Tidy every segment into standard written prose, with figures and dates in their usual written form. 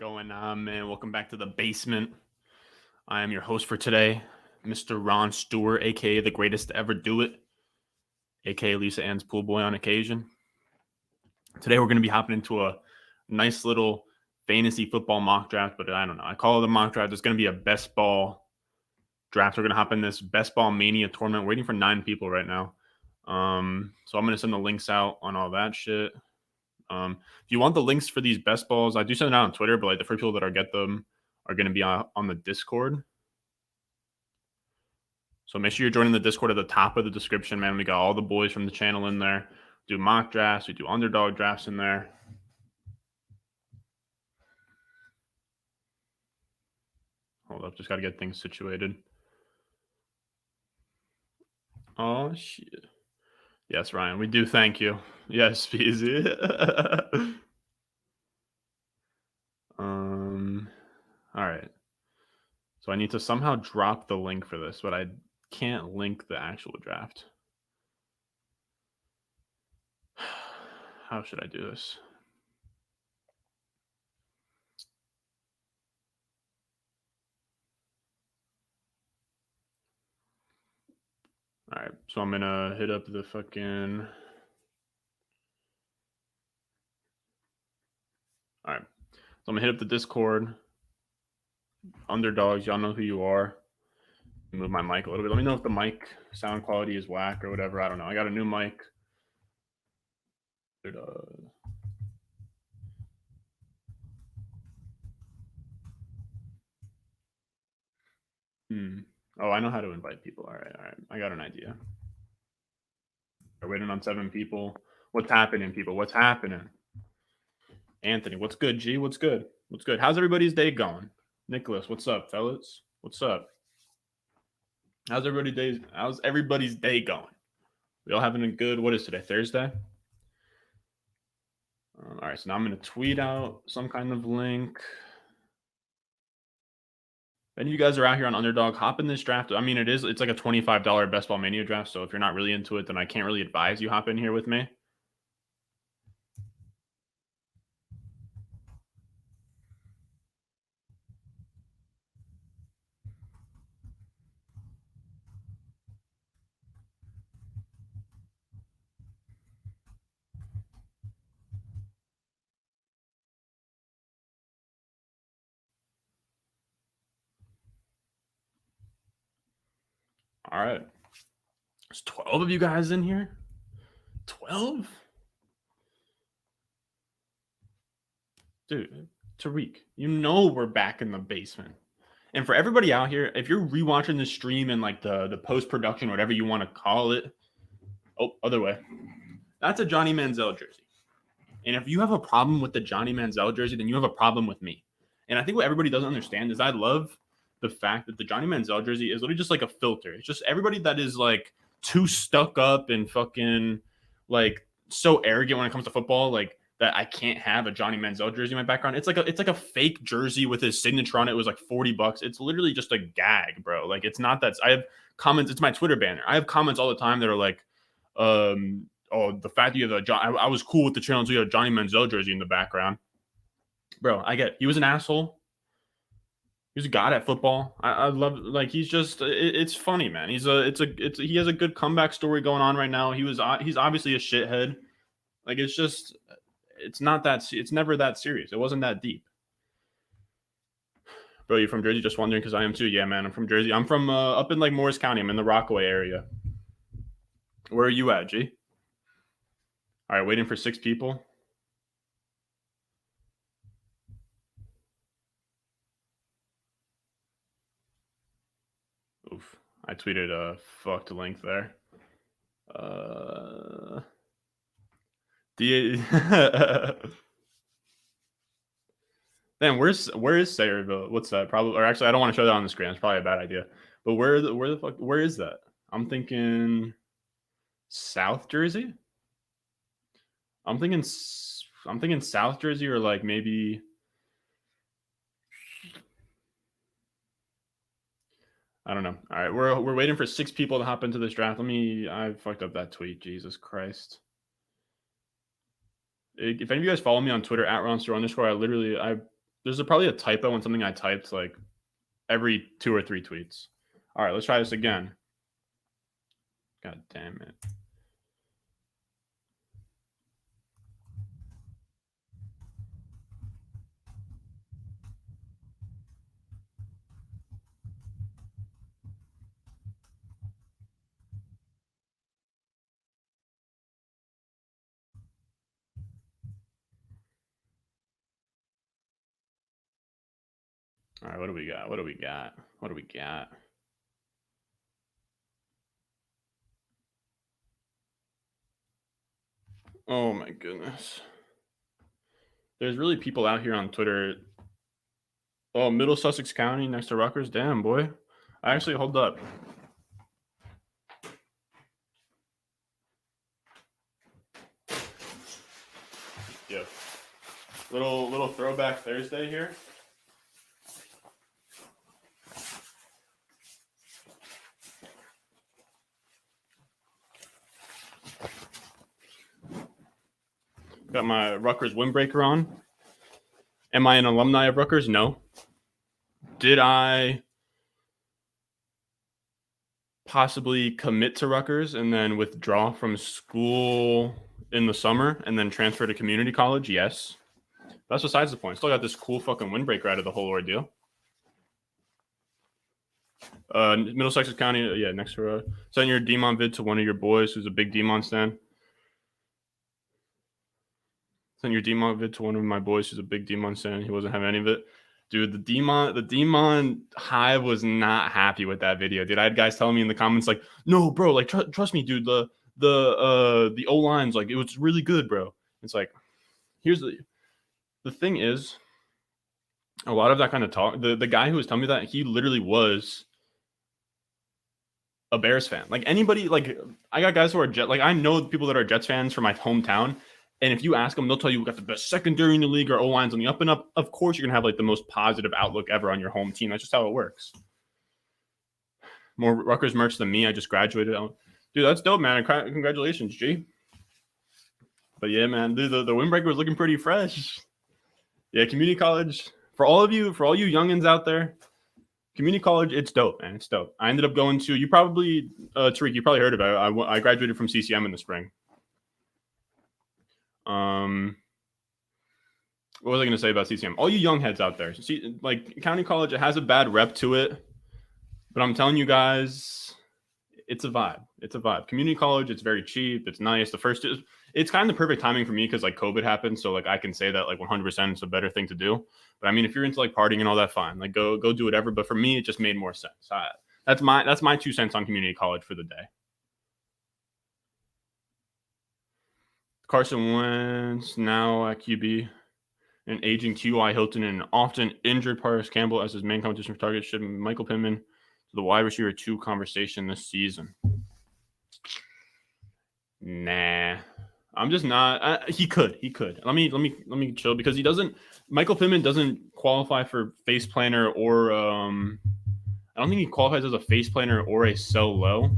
going on, man? Welcome back to the basement. I am your host for today, Mr. Ron Stewart, aka the greatest to ever do it, aka Lisa Ann's pool boy on occasion. Today we're going to be hopping into a nice little fantasy football mock draft, but I don't know. I call it a mock draft. It's going to be a best ball draft. We're going to hop in this best ball mania tournament. We're waiting for 9 people right now. So I'm going to send the links out on all that shit. If you want the links for these best balls, I do send it out on Twitter, but like the first people that are get them are going to be on the Discord. So make sure you're joining the Discord at the top of the description, man. We got all the boys from the channel in there. We do mock drafts. We do underdog drafts in there. Hold up. Just got to get things situated. Oh, shit. Yes, Ryan. We do thank you. Yes, Peasy. All right. So I need to somehow drop the link for this, but I can't link the actual draft. How should I do this? All right, so I'm gonna hit up the fucking. All right, so I'm gonna hit up the Discord. Underdogs, y'all know who you are. Move my mic a little bit. Let me know if the mic sound quality is whack or whatever. I don't know. I got a new mic. Oh, I know how to invite people. All right. I got an idea. We're waiting on 7 people. What's happening, people? What's happening? Anthony, what's good, G? What's good? What's good? How's everybody's day going? Nicholas, what's up, fellas? What's up? How's everybody's day going? We all having a good, what is today, Thursday? All right, so now I'm going to tweet out some kind of link. If any of you guys are out here on Underdog, hop in this draft. I mean, it's like a $25 Best Ball Mania draft, so if you're not really into it, then I can't really advise you hop in here with me. All right. There's 12 of you guys in here? 12? Dude, Tariq, you know we're back in the basement. And for everybody out here, if you're rewatching the stream and like the post-production, whatever you want to call it. Oh, other way. That's a Johnny Manziel jersey. And if you have a problem with the Johnny Manziel jersey, then you have a problem with me. And I think what everybody doesn't understand is I love the fact that the Johnny Manziel jersey is literally just like a filter. It's just everybody that is like too stuck up and fucking like so arrogant when it comes to football, like that I can't have a Johnny Manziel jersey in my background. It's like a fake jersey with his signature on it. It was like $40. It's literally just a gag, bro. Like it's not that. I have comments. It's my Twitter banner. I have comments all the time that are like, oh, the fact that you have I was cool with the channel until you had a Johnny Manziel jersey in the background. Bro, I get he was an asshole. He was a god at football. I love like he's just it's funny, man. He has a good comeback story going on right now. He's obviously a shithead. Like it's never that serious. It wasn't that deep. Bro, you from Jersey? Just wondering because I am too. Yeah, man, I'm from Jersey. I'm from up in like Morris County. I'm in the Rockaway area. Where are you at, G? All right, waiting for 6 people. Oof. I tweeted a fucked link there. Damn, where is Sayreville? What's that? Probably, or actually, I don't want to show that on the screen. It's probably a bad idea. But where is that? I'm thinking South Jersey. I'm thinking South Jersey or like maybe. I don't know. All right, we're waiting for 6 people to hop into this draft. I fucked up that tweet. Jesus Christ. If any of you guys follow me on Twitter @Ronster_, There's probably a typo in something I typed like every 2 or 3 tweets. All right, let's try this again. God damn it. All right, what do we got? What do we got? What do we got? Oh my goodness. There's really people out here on Twitter. Oh, Middle Sussex County next to Rutgers. Damn, boy. I actually hold up. Yeah. Little throwback Thursday here. Got my Rutgers windbreaker on. Am I an alumni of Rutgers? No. Did I possibly commit to Rutgers and then withdraw from school in the summer and then transfer to community college? Yes. That's besides the point. Still got this cool fucking windbreaker out of the whole ordeal. Middle Sussex County, yeah, next to send your Demon vid to one of your boys who's a big Demon stan. Send your Demon vid to one of my boys who's a big Demon stan. He wasn't having any of it. Dude, the Demon Hive was not happy with that video. Dude, I had guys telling me in the comments like, "No, bro, like trust me, dude. The O line's like it was really good, bro." It's like, here's the thing is, a lot of that kind of talk. The guy who was telling me that, he literally was a Bears fan. Like anybody, like I got guys who are like I know people that are Jets fans from my hometown. And if you ask them, they'll tell you we got the best secondary in the league. Our O-line's on the up and up. Of course, you're going to have like the most positive outlook ever on your home team. That's just how it works. More Rutgers merch than me. I just graduated. Dude, that's dope, man. Congratulations, G. But yeah, man, dude, the windbreaker was looking pretty fresh. Yeah, community college. For all you youngins out there, community college, it's dope, man. It's dope. I ended up going to, you probably, Tariq, you probably heard about it. I graduated from CCM in the spring. What was I going to say about CCM? All you young heads out there, see, like county college, it has a bad rep to it, but I'm telling you guys, it's a vibe. It's a vibe. Community college, it's very cheap. It's nice. It's kind of the perfect timing for me because like COVID happened, so like I can say that like 100% it's a better thing to do. But I mean, if you're into like partying and all that, fine. Like go do whatever. But for me, it just made more sense. That's my 2 cents on community college for the day. Carson Wentz now at QB, an aging T.Y. Hilton, and an often injured Paris Campbell as his main competition for targets. Should Michael Pittman to the wide receiver 2 conversation this season? Nah, I'm just not. He could. Let me chill because he doesn't. Michael Pittman doesn't qualify for face planner or I don't think he qualifies as a face planner or a sell low.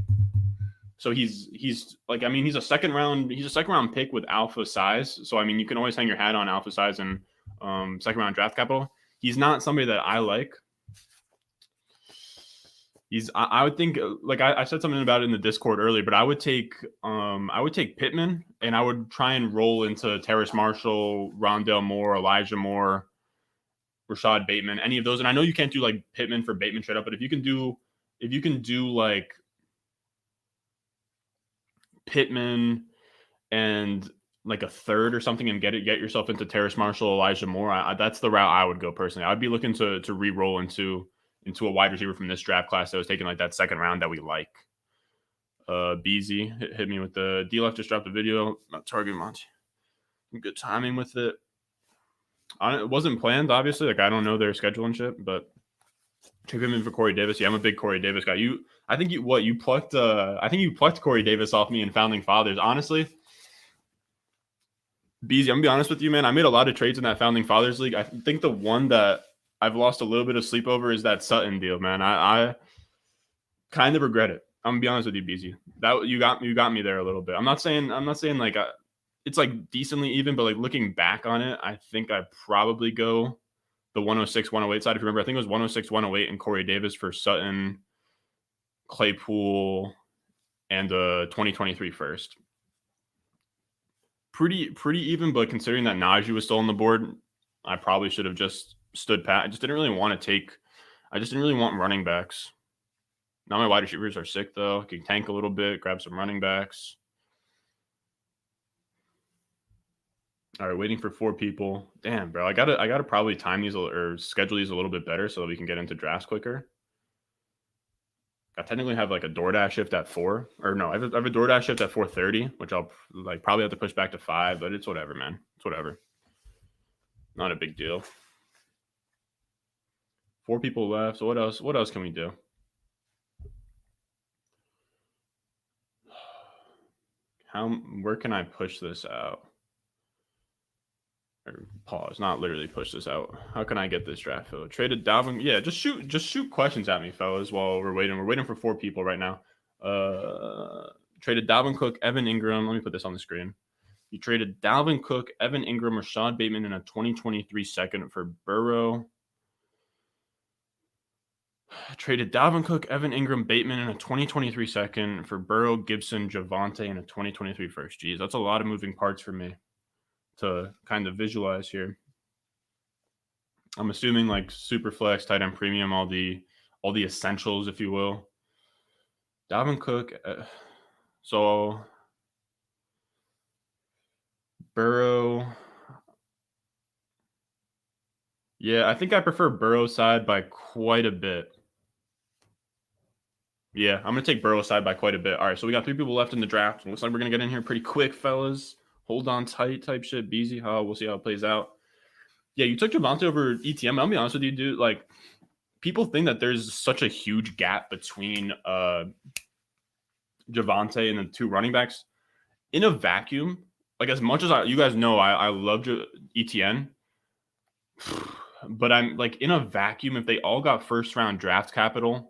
So he's like, I mean, he's a second round pick with alpha size. So I mean, you can always hang your hat on alpha size and second round draft capital. He's not somebody that I like. I would think, like I said something about it in the Discord earlier, but I would take Pittman and I would try and roll into Terrace Marshall, Rondale Moore, Elijah Moore, Rashad Bateman, any of those. And I know you can't do like Pittman for Bateman straight up, but if you can do like Pittman and like a third or something and get yourself into Terrace Marshall, Elijah Moore, that's the route I would go personally. I'd be looking to re-roll into a wide receiver from this draft class that was taken like that second round that we like. Beezy hit me with the D-Luck just dropped a video about target Monty. Good timing with it. It wasn't planned, obviously. Like I don't know their schedule and shit, but trade him in for Corey Davis. Yeah, I'm a big Corey Davis guy. I think you plucked Corey Davis off me in Founding Fathers. Honestly, Beezy, I'm gonna be honest with you, man. I made a lot of trades in that Founding Fathers league. I think the one that I've lost a little bit of sleep over is that Sutton deal, man. I kind of regret it. I'm gonna be honest with you, Beezy. That you got me there a little bit. I'm not saying like it's like decently even, but like looking back on it, I think I'd probably go the 106, 108 side. If you remember, I think it was 106, 108 and Corey Davis for Sutton, Claypool, and the 2023 first. Pretty even, but considering that Najee was still on the board, I probably should have just stood pat. I just didn't really want running backs. Now my wide receivers are sick, though. I can tank a little bit, grab some running backs. All right, waiting for 4 people. Damn, bro. I gotta probably time these or schedule these a little bit better so that we can get into drafts quicker. I technically have like a DoorDash shift at 4. Or no, I have a DoorDash shift at 4:30, which I'll like probably have to push back to 5, but it's whatever, man. It's whatever. Not a big deal. 4 people left. So what else can we do? Where can I push this out? Or pause, not literally push this out. How can I get this draft filled? Traded Dalvin. Yeah, just shoot questions at me, fellas, while we're waiting. We're waiting for 4 people right now. Traded Dalvin Cook, Evan Ingram. Let me put this on the screen. You traded Dalvin Cook, Evan Ingram, Rashad Bateman in a 2023 second for Burrow. Traded Dalvin Cook, Evan Ingram, Bateman in a 2023 second for Burrow, Gibson, Javonte in a 2023 first. Jeez, that's a lot of moving parts for me to kind of visualize here. I'm assuming like super flex, tight end premium, all the essentials, if you will. Dalvin Cook. So Burrow. Yeah, I think I prefer Burrow side by quite a bit. Yeah, I'm going to take Burrow side by quite a bit. All right, so we got 3 people left in the draft. Looks like we're going to get in here pretty quick, fellas. Hold on tight type shit. Beezy, we'll see how it plays out. Yeah, you took Javonte over ETM. I'll be honest with you, dude. Like, people think that there's such a huge gap between Javonte and the 2 running backs. In a vacuum, like as much as you guys know, I love ETN. But I'm like in a vacuum, if they all got first round draft capital,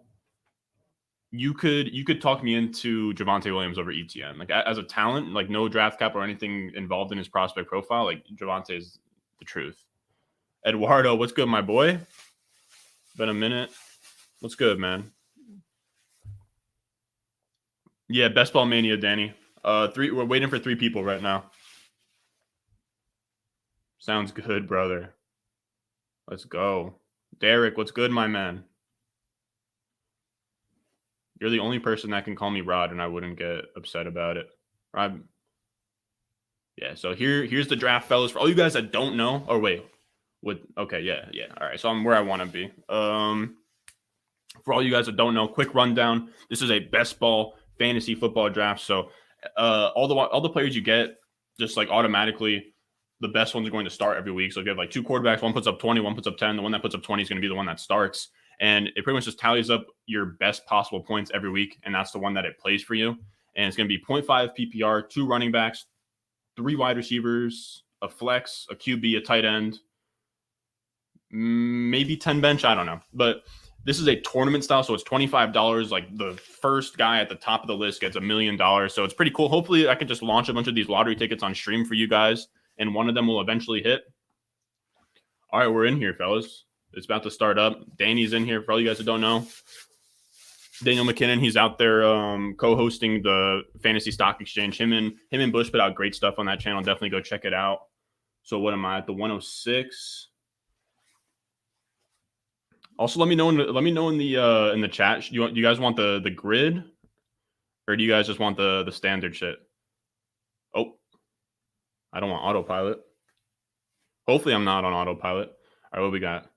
you could talk me into Javonte Williams over ETN. Like as a talent, like no draft cap or anything involved in his prospect profile, like Javonte is the truth. Eduardo, what's good, my boy? Been a minute. What's good, man? Yeah, Best Ball Mania, Danny. We're waiting for 3 people right now. Sounds good, brother. Let's go. Derek, what's good, my man? You're the only person that can call me Rod, and I wouldn't get upset about it. Rod. Yeah, so here's the draft, fellas. For all you guys that don't know, or wait, okay, yeah. All right, so I'm where I want to be. For all you guys that don't know, quick rundown. This is a best ball fantasy football draft. So all the players you get, just like automatically, the best ones are going to start every week. So if you have like 2 quarterbacks, one puts up 20, one puts up 10, the one that puts up 20 is going to be the one that starts. And it pretty much just tallies up your best possible points every week, and that's the one that it plays for you. And it's going to be 0.5 PPR, 2 running backs, 3 wide receivers, a flex, a QB, a tight end, maybe 10 bench. I don't know. But this is a tournament style, so it's $25. Like the first guy at the top of the list gets $1 million. So it's pretty cool. Hopefully I can just launch a bunch of these lottery tickets on stream for you guys, and one of them will eventually hit. All right, we're in here, fellas. It's about to start up. Danny's in here. For all you guys that don't know, Daniel McKinnon, he's out there co-hosting the Fantasy Stock Exchange. Him and Bush put out great stuff on that channel. Definitely go check it out. So what am I at the 106? Also, let me know in the chat. You guys want the grid, or do you guys just want the standard shit? Oh, I don't want autopilot. Hopefully, I'm not on autopilot. All right, what we got?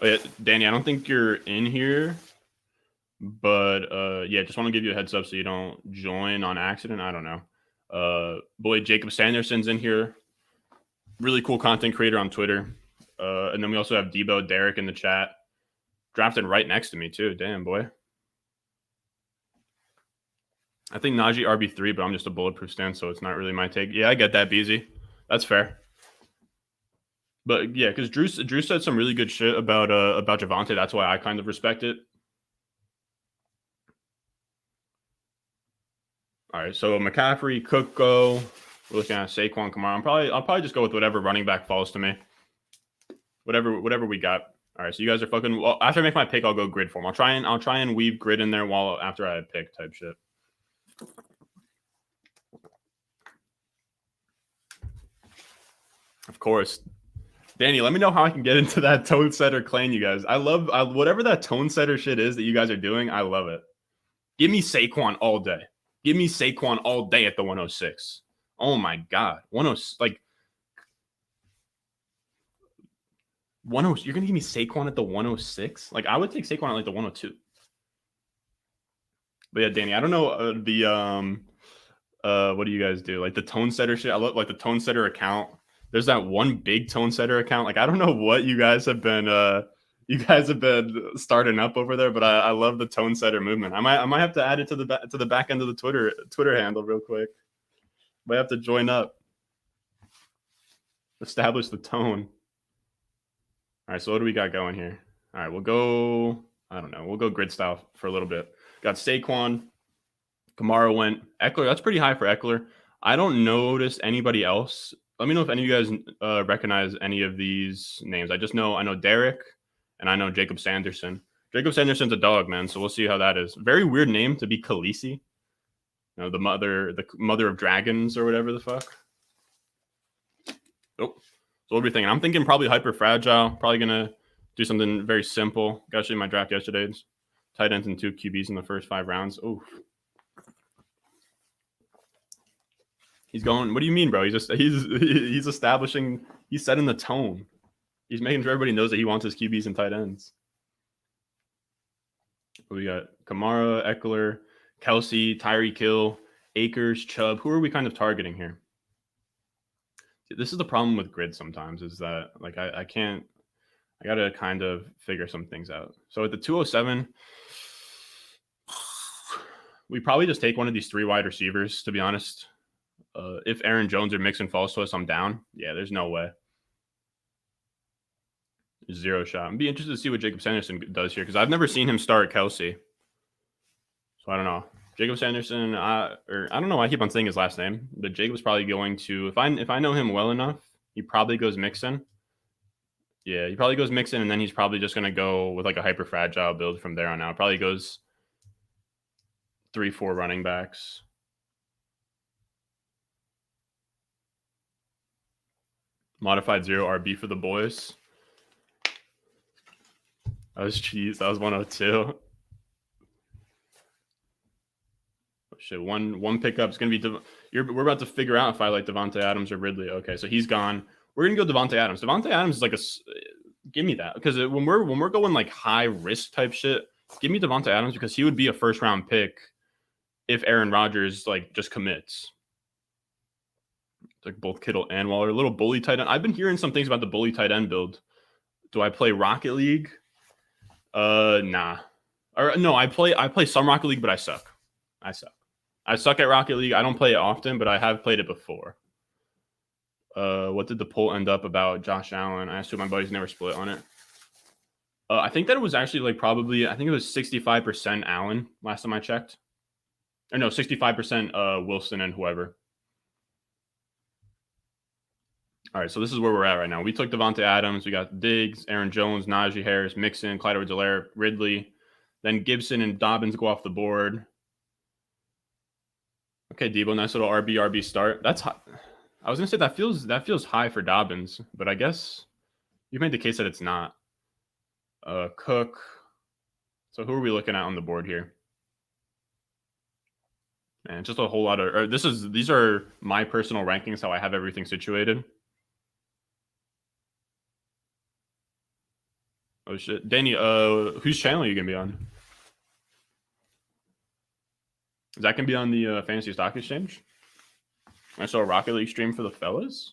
Oh, yeah, Danny, I don't think you're in here, but yeah, just want to give you a heads up so you don't join on accident. I don't know. Boy, Jacob Sanderson's in here. Really cool content creator on Twitter. And then we also have Debo, Derek in the chat. Drafted right next to me, too. Damn, boy. I think Najee RB3, but I'm just a bulletproof stance, so it's not really my take. Yeah, I get that, Beezy. That's fair. But yeah, because Drew said some really good shit about Javonte. That's why I kind of respect it. All right, so McCaffrey, Cook go. We're looking at Saquon, Kamara. I'll probably just go with whatever running back falls to me. Whatever we got. All right, so you guys are fucking. Well, after I make my pick, I'll go grid form. I'll try and weave grid in there while after I pick type shit. Of course, Danny. Let me know how I can get into that tone setter claim, you guys. I love whatever that tone setter shit is that you guys are doing. I love it. Give me Saquon all day. Give me Saquon all day at the 106. Oh my god, 106 like 106. You're gonna give me Saquon at the 106? Like I would take Saquon at like the 102. But yeah, Danny, I don't know what do you guys do? Like the tone setter shit. I love like the tone setter account. There's that one big tone setter account. Like I don't know what you guys have been starting up over there, but I love the tone setter movement. I might have to add it to the back end of the Twitter handle real quick. Might have to join up. Establish the tone. All right, so what do we got going here? All right, we'll go. I don't know. We'll go grid style for a little bit. Got Saquon. Kamara went. Eckler. That's pretty high for Eckler. I don't notice anybody else. Let me know if any of you guys recognize any of these names. I know Derek, and I know Jacob Sanderson. Jacob Sanderson's a dog, man. So we'll see how that is. Very weird name to be Khaleesi. You know, the mother of dragons or whatever the fuck. Oh, so what are we thinking? I'm thinking probably hyper fragile. Probably gonna do something very simple. Got to show you my draft yesterday. Tight ends and 2 QBs in the first 5 rounds. Oof. He's going. What do you mean, bro? He's establishing. He's setting the tone. He's making sure everybody knows that he wants his QBs and tight ends. We got Kamara, Eckler, Kelsey, Tyreek Hill, Akers, Chubb. Who are we kind of targeting here? This is the problem with grid sometimes is that like I can't. I gotta kind of figure some things out. So at the 207, we probably just take one of these 3 wide receivers. To be honest, if Aaron Jones or Mixon falls to us, I'm down. Yeah, there's no way. 0 shot. I'd be interested to see what Jacob Sanderson does here because I've never seen him start Kelsey. So I don't know. Jacob Sanderson, I don't know why I keep on saying his last name, but Jacob's probably going to, if I know him well enough, he probably goes Mixon. Yeah, he probably goes Mixon, and then he's probably just going to go with like a hyper fragile build from there on out. Probably goes 3-4 running backs. Modified 0 RB for the boys. That was cheese. That was 102. Oh, shit, one pickup is going to be. We're about to figure out if I like Devontae Adams or Ridley. Okay, so he's gone. We're going to go Devontae Adams. Devontae Adams is like give me that because when we're going like high risk type shit, give me Devontae Adams because he would be a first round pick if Aaron Rodgers like just commits. It's like both Kittle and Waller. A little bully tight end. I've been hearing some things about the bully tight end build. Do I play Rocket League? Nah. Or no, I play some Rocket League, but I suck. I suck at Rocket League. I don't play it often, but I have played it before. What did the poll end up about Josh Allen? I assume my buddies never split on it. I think that it was actually like probably, I think it was 65% Allen last time I checked. Or no, 65% Wilson and whoever. All right, so this is where we're at right now. We took Devontae Adams. We got Diggs, Aaron Jones, Najee Harris, Mixon, Clyde Edwards-Helaire, Ridley. Then Gibson and Dobbins go off the board. Okay, Debo, nice little RB start. That's high. I was gonna say that feels high for Dobbins, but I guess you made the case that it's not. Cook. So who are we looking at on the board here? Man, just a whole lot of. These are my personal rankings. How I have everything situated. Oh shit, Danny. Whose channel are you gonna be on? Is that gonna be on the Fantasy Stock Exchange? I saw a Rocket League stream for the fellas.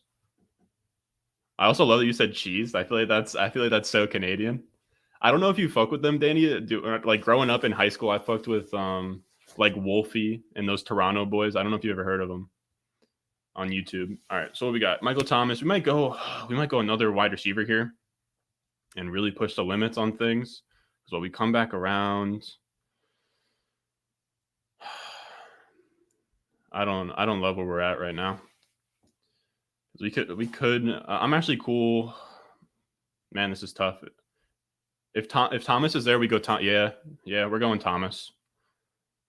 I also love that you said cheese. I feel like that's so Canadian. I don't know if you fuck with them, Danny. Like growing up in high school, I fucked with like Wolfie and those Toronto boys. I don't know if you ever heard of them on YouTube. All right, so what we got? Michael Thomas. We might go another wide receiver here and really push the limits on things. So we come back around. I don't love where we're at right now. We could. I'm actually cool. Man, this is tough. If Thomas is there, we go Tom. Yeah, we're going Thomas.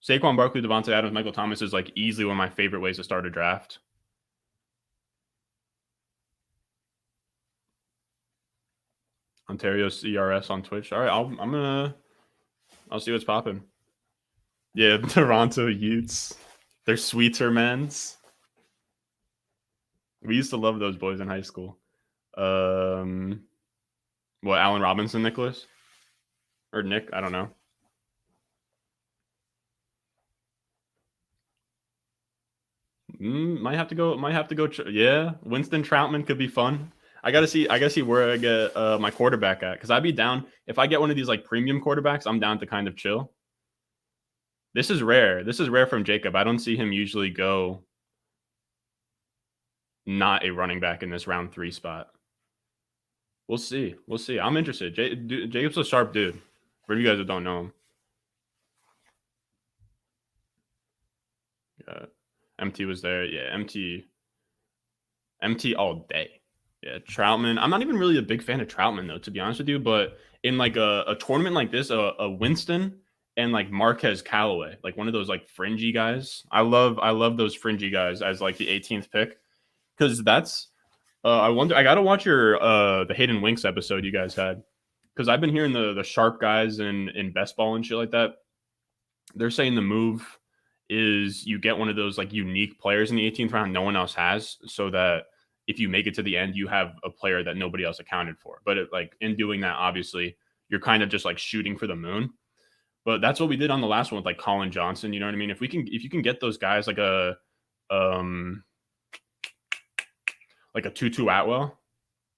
Saquon Barkley, Devontae Adams, Michael Thomas is like easily one of my favorite ways to start a draft. Ontario CRS on Twitch. All right, I'll see what's popping. Yeah, Toronto Utes. They're sweeter men's. We used to love those boys in high school. What, Allen Robinson, Nicholas? Or Nick? I don't know. Might have to go. Yeah, Winston Troutman could be fun. I gotta see where I get my quarterback at, because I'd be down if I get one of these like premium quarterbacks. I'm down to kind of chill. This is rare. This is rare from Jacob. I don't see him usually go not a running back in this round 3 spot. We'll see. I'm interested. Jacob's a sharp dude. For you guys that don't know him. MT was there. Yeah, MT all day. Yeah, Troutman. I'm not even really a big fan of Troutman, though, to be honest with you. But in like a tournament like this, a Winston and like Marquez Callaway, like one of those like fringy guys. I love those fringy guys as like the 18th pick, because that's. I wonder. I gotta watch your the Hayden Winks episode you guys had, because I've been hearing the sharp guys in best ball and shit like that. They're saying the move is you get one of those like unique players in the 18th round no one else has, so that if you make it to the end, you have a player that nobody else accounted for. But like in doing that, obviously, you're kind of just like shooting for the moon. But that's what we did on the last one with like Colin Johnson. You know what I mean? If you can get those guys like a Tutu Atwell,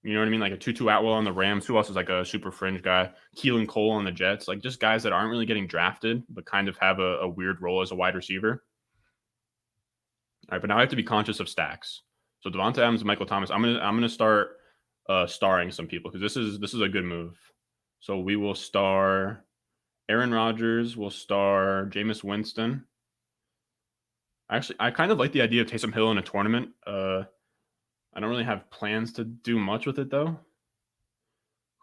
you know what I mean? Like a Tutu Atwell on the Rams. Who else is like a super fringe guy? Keelan Cole on the Jets. Like just guys that aren't really getting drafted, but kind of have a weird role as a wide receiver. All right, but now I have to be conscious of stacks. So Devontae Adams and Michael Thomas. I'm gonna start starring some people, because this is a good move. So we will star Aaron Rodgers. We'll star Jameis Winston. Actually, I kind of like the idea of Taysom Hill in a tournament. I don't really have plans to do much with it, though.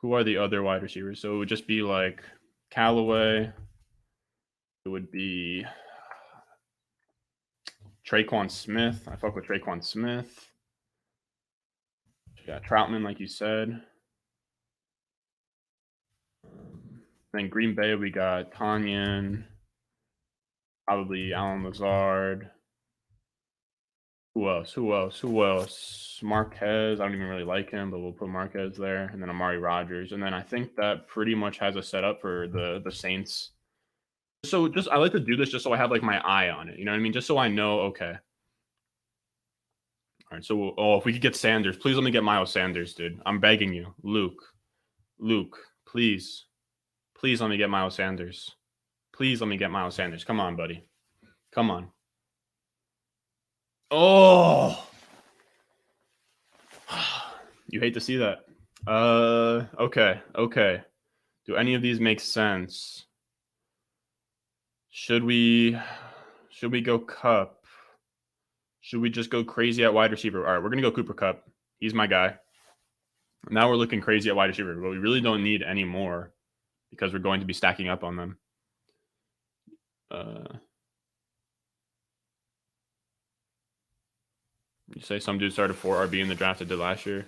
Who are the other wide receivers? So it would just be like Callaway. It would be Traquan Smith. I fuck with Traquan Smith. Yeah, Troutman, like you said. Then Green Bay, we got Tanyan. Probably Alan Lazard. Who else? Marquez. I don't even really like him, but we'll put Marquez there. And then Amari Rodgers. And then I think that pretty much has a setup for the Saints. So I like to do this just so I have like my eye on it. You know what I mean? Just so I know, okay. All right. So, if we could get Sanders, please let me get Miles Sanders, dude. I'm begging you. Luke, please. Please let me get Miles Sanders. Please let me get Miles Sanders. Come on, buddy. Come on. Oh, you hate to see that. Okay. Do any of these make sense? Should we go Cup? Should we just go crazy at wide receiver? All right, we're gonna go Cooper Kupp. He's my guy. Now we're looking crazy at wide receiver, but we really don't need any more, because we're going to be stacking up on them. You say some dude started 4 RB in the draft that did last year.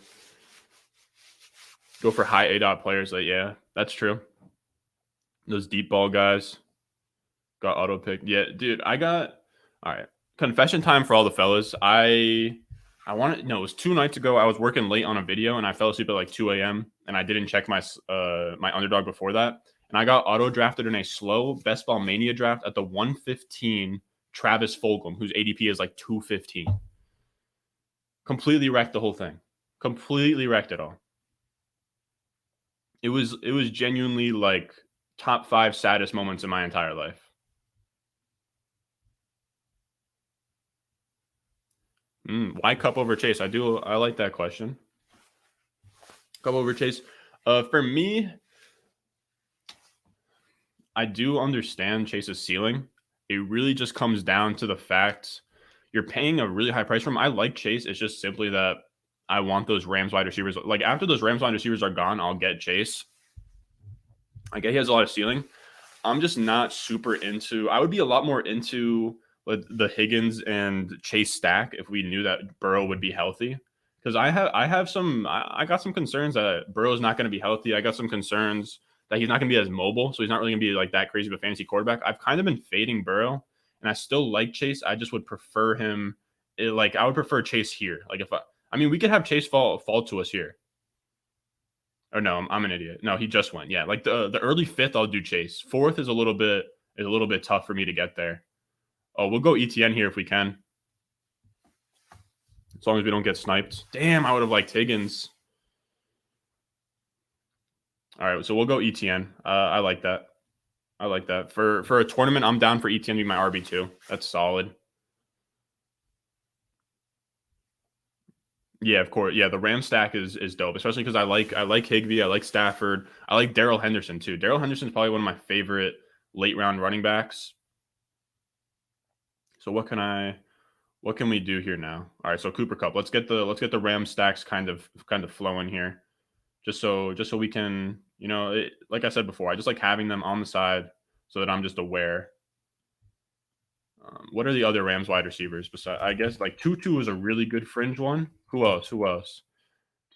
Go for high A-dot players. Like, yeah, that's true. Those deep ball guys got auto picked. Yeah, dude, all right. Confession time for all the fellas. It was 2 nights ago. I was working late on a video and I fell asleep at like 2 a.m. and I didn't check my my underdog before that. And I got auto drafted in a slow Best Ball Mania draft at the 115 Travis Fulgham, whose ADP is like 215. Completely wrecked the whole thing. Completely wrecked it all. It was genuinely like top 5 saddest moments in my entire life. Why Cup over Chase? I like that question. Cup over Chase. For me, I do understand Chase's ceiling. It really just comes down to the fact You're paying a really high price for him. I like Chase. It's just simply that I want those Rams wide receivers. Like after those Rams wide receivers are gone, I'll get Chase. I get he has a lot of ceiling. I'm just not super into. I would be a lot more into the Higgins and Chase stack if we knew that Burrow would be healthy. Because I got some concerns that Burrow's not going to be healthy. I got some concerns that he's not going to be as mobile, so he's not really going to be like that crazy of a fantasy quarterback. I've kind of been fading Burrow, and I still like Chase. I just would prefer him. I would prefer Chase here. Like if I mean, we could have Chase fall to us here. Or no, I'm an idiot. No, he just went. Yeah, like the early fifth, I'll do Chase. Fourth is a little bit tough for me to get there. Oh, we'll go ETN here if we can, as long as we don't get sniped. Damn, I would have liked Higgins. All right, so we'll go ETN. I like that. I like that for a tournament. I'm down for ETN to be my RB2. That's solid. Yeah, of course. Yeah, the Ram stack is dope, especially because I like Higbee, I like Stafford, I like Darrell Henderson too. Darrell Henderson's probably one of my favorite late round running backs. So what can we do here now? All right, so Cooper Kupp. Let's get the Ram stacks kind of flowing here, just so we can, like I said before, I just like having them on the side so that I'm just aware. What are the other Rams wide receivers? Besides, I guess like Tutu is a really good fringe one. Who else?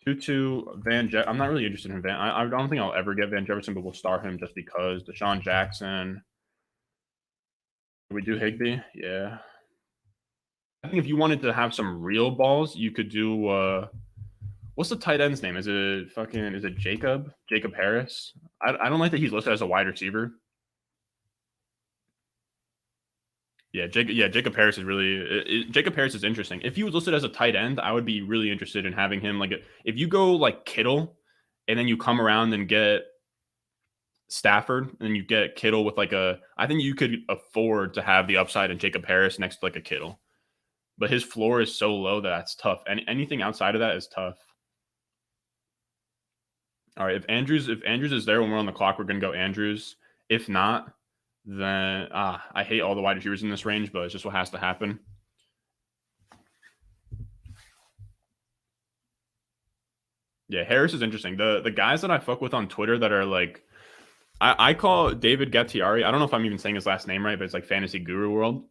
Tutu, I'm not really interested in Van. I don't think I'll ever get Van Jefferson, but we'll start him just because. Deshaun Jackson. Do we do Higbee? Yeah. I think if you wanted to have some real balls, you could do. What's the tight end's name? Is it Jacob? Jacob Harris? I don't like that he's listed as a wide receiver. Yeah, Jacob Harris is really Jacob Harris is interesting. If he was listed as a tight end, I would be really interested in having him. Like if you go like Kittle, and then you come around and get Stafford, and you get Kittle with I think you could afford to have the upside in Jacob Harris next to like a Kittle, but his floor is so low that that's tough. Anything outside of that is tough. All right, if Andrews is there when we're on the clock, we're gonna go Andrews. If not, then I hate all the wide receivers in this range, but it's just what has to happen. Yeah, Harris is interesting. The guys that I fuck with on Twitter that are like, I call David Gattiari. I don't know if I'm even saying his last name right, but it's like Fantasy Guru World.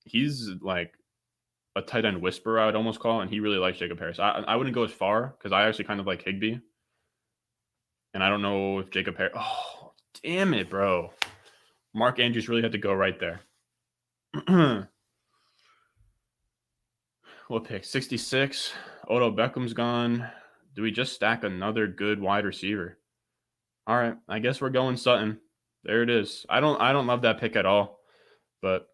He's like a tight end whisperer, I would almost call, and he really likes Jacob Harris. I wouldn't go as far because I actually kind of like Higbee, and I don't know if Jacob Harris. Oh, damn it, bro! Mark Andrews really had to go right there. What pick? 66. Odell Beckham's gone. Do we just stack another good wide receiver? All right, I guess we're going Sutton. There it is. I don't love that pick at all, but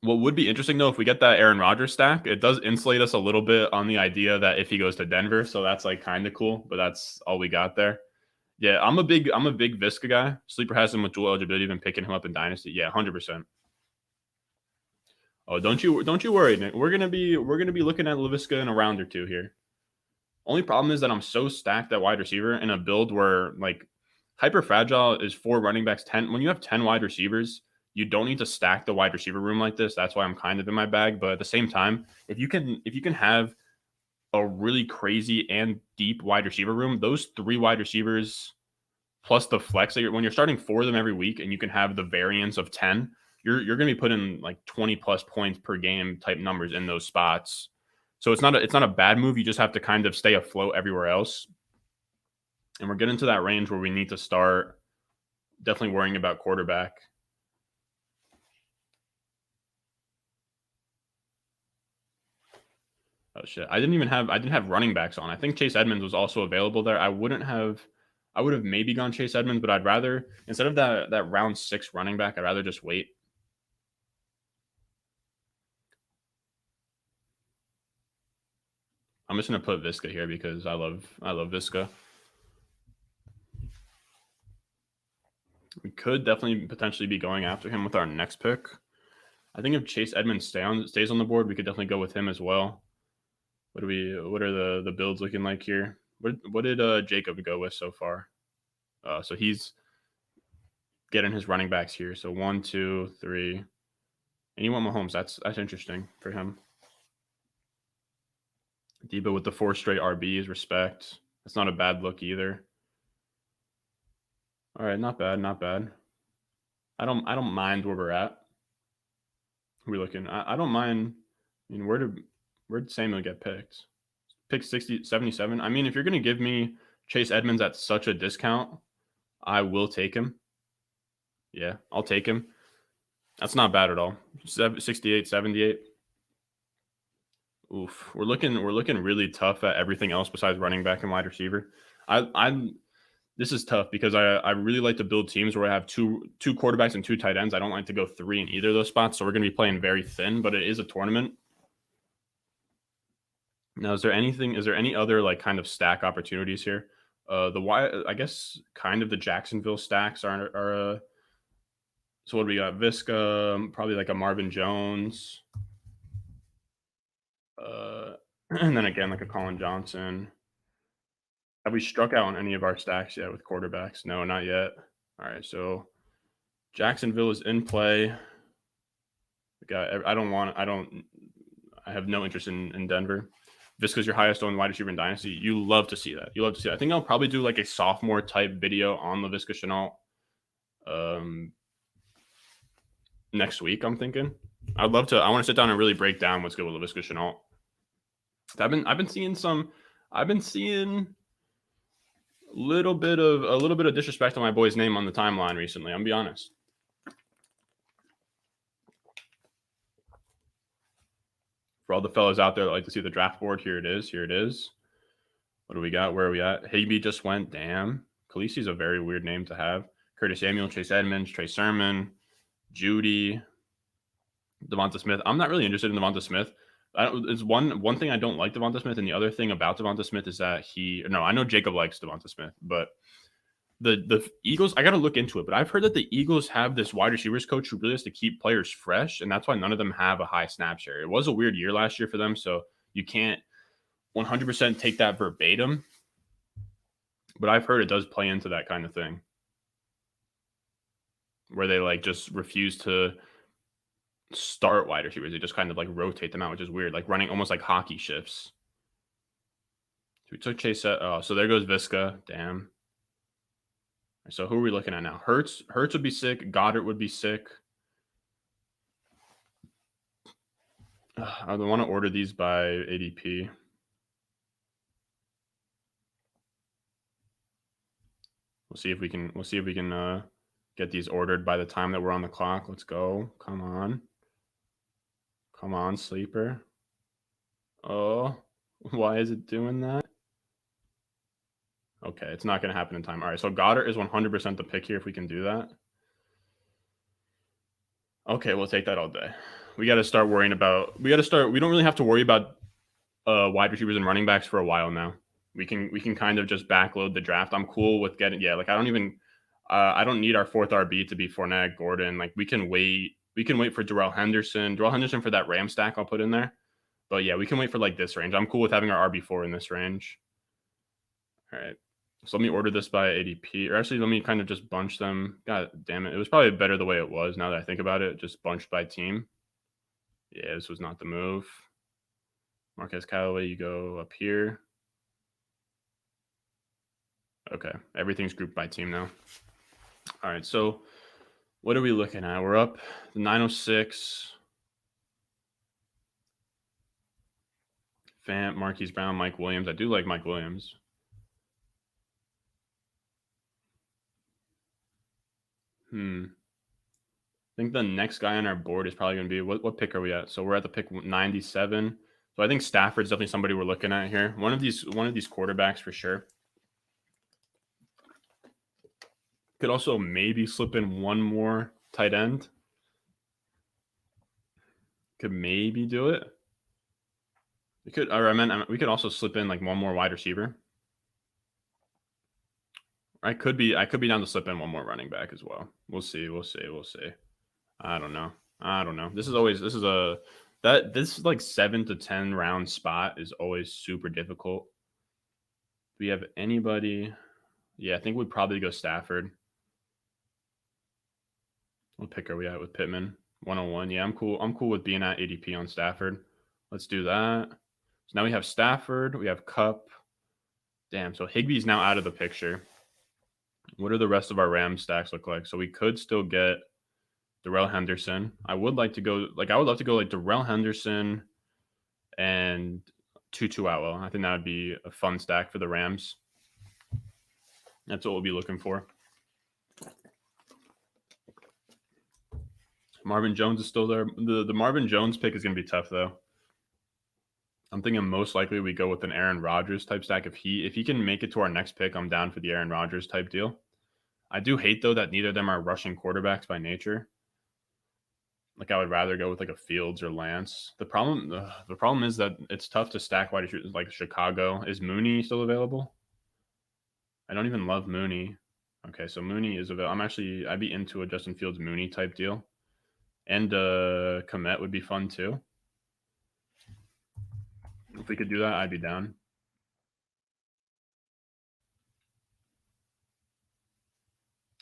what would be interesting though, if we get that Aaron Rodgers stack, it does insulate us a little bit on the idea that if he goes to Denver, so that's like kind of cool. But that's all we got there. Yeah, I'm a big Visca guy. Sleeper has him with dual eligibility, been picking him up in Dynasty. Yeah, 100%. Oh, don't you worry, Nick. We're gonna be looking at Laviska in a round or two here. Only problem is that I'm so stacked at wide receiver in a build where like hyper fragile is 4 running backs, 10. When you have 10 wide receivers, you don't need to stack the wide receiver room like this. That's why I'm kind of in my bag. But at the same time, if you can have a really crazy and deep wide receiver room, those 3 wide receivers plus the flex that when you're starting 4 of them every week, and you can have the variance of 10, you're going to be putting like 20 plus points per game type numbers in those spots. So it's not a bad move. You just have to kind of stay afloat everywhere else. And we're getting to that range where we need to start definitely worrying about quarterback. Oh shit! I didn't have running backs on. I think Chase Edmonds was also available there. I would have maybe gone Chase Edmonds, but I'd rather, instead of that round 6 running back, I'd rather just wait. I'm just gonna put Visca here because I love Visca. We could definitely potentially be going after him with our next pick. I think if Chase Edmonds stays on the board, we could definitely go with him as well. What are the builds looking like here? What did Jacob go with so far? So he's getting his running backs here. So 1, 2, 3. And you want Mahomes. That's interesting for him. Debo with the 4 straight RBs. Respect. That's not a bad look either. All right, not bad, not bad. I don't mind where we're at. We're looking. I don't mind. I mean, where did Samuel get picked? Pick 77. I mean, if you're gonna give me Chase Edmonds at such a discount, I will take him. Yeah, I'll take him. That's not bad at all. 68, 78. Oof, we're looking really tough at everything else besides running back and wide receiver. This is tough because I really like to build teams where I have two quarterbacks and 2 tight ends. I don't like to go 3 in either of those spots, so we're going to be playing very thin, but it is a tournament. Now, is there any other like kind of stack opportunities here? I guess kind of the Jacksonville stacks are so what do we got? Visca, probably like a Marvin Jones. And then again, like a Colin Johnson. Have we struck out on any of our stacks yet with quarterbacks? No, not yet. All right, so Jacksonville is in play. I have no interest in Denver. Visca's your highest owned wide receiver in Dynasty. You love to see that. I think I'll probably do like a sophomore type video on Laviska Shenault next week, I'm thinking. I want to sit down and really break down what's good with Laviska Shenault. I've been seeing a little bit of disrespect on my boy's name on the timeline recently. I'm gonna be honest. For all the fellas out there that like to see the draft board, here it is. What do we got? Where are we at? Higby just went. Damn. Khaleesi's a very weird name to have. Curtis Samuel, Chase Edmonds, Trey Sermon, Judy, Devonta Smith. I'm not really interested in Devonta Smith. It's one thing I don't like Devonta Smith, and the other thing about Devonta Smith is that I know Jacob likes Devonta Smith, but the Eagles, I got to look into it, but I've heard that the Eagles have this wide receivers coach who really has to keep players fresh, and that's why none of them have a high snap share. It was a weird year last year for them, so you can't 100% take that verbatim, but I've heard it does play into that kind of thing where they like just refuse to start wide receivers. They just kind of like rotate them out, which is weird, like running almost like hockey shifts. So we took Chase. So there goes Visca. Damn. So who are we looking at now? Hurts would be sick. Goddard would be sick. I want to order these by ADP. We'll see if we can get these ordered by the time that we're on the clock. Let's go. Come on, sleeper. Oh, why is it doing that? Okay, it's not going to happen in time. All right, so Goddard is 100% the pick here if we can do that. Okay, we'll take that all day. We got to start worrying about. We don't really have to worry about wide receivers and running backs for a while now. We can kind of just backload the draft. I'm cool with getting. Yeah, like I don't need our 4th RB to be Fournette, Gordon. Like we can wait. We can wait for Darrell Henderson for that Ram stack I'll put in there. But yeah, we can wait for like this range. I'm cool with having our RB4 in this range. All right. So let me order this by ADP, or actually let me kind of just bunch them. God damn it. It was probably better the way it was now that I think about it. Just bunched by team. Yeah, this was not the move. Marquez Callaway, you go up here. Okay, everything's grouped by team now. All right, so what are we looking at? We're up 906. Fant, Marquise Brown, Mike Williams. I do like Mike Williams. I think the next guy on our board is probably going to be what pick are we at? So we're at the pick 97. So I think Stafford's definitely somebody we're looking at here. One of these quarterbacks for sure. Could also maybe slip in one more tight end. Could maybe do it. We could, we could also slip in like one more wide receiver. I could be down to slip in one more running back as well. We'll see. I don't know. This like 7 to 10 round spot is always super difficult. Do we have anybody? Yeah, I think we'd probably go Stafford. What pick are we at with Pittman? 101. Yeah, I'm cool. I'm cool with being at ADP on Stafford. Let's do that. So now we have Stafford. We have Cup. Damn. So Higbee's now out of the picture. What do the rest of our Rams stacks look like? So we could still get Darrell Henderson. I would like to go. I would love to go like Darrell Henderson and Tutu Atwell. I think that would be a fun stack for the Rams. That's what we'll be looking for. Marvin Jones is still there. The Marvin Jones pick is going to be tough, though. I'm thinking most likely we go with an Aaron Rodgers type stack. If he can make it to our next pick, I'm down for the Aaron Rodgers type deal. I do hate, though, that neither of them are rushing quarterbacks by nature. Like, I would rather go with like a Fields or Lance. The problem is that it's tough to stack wide receivers like Chicago. Is Mooney still available? I don't even love Mooney. Okay, so Mooney is available. I'd be into a Justin Fields Mooney type deal. And Komet would be fun too. If we could do that, I'd be down.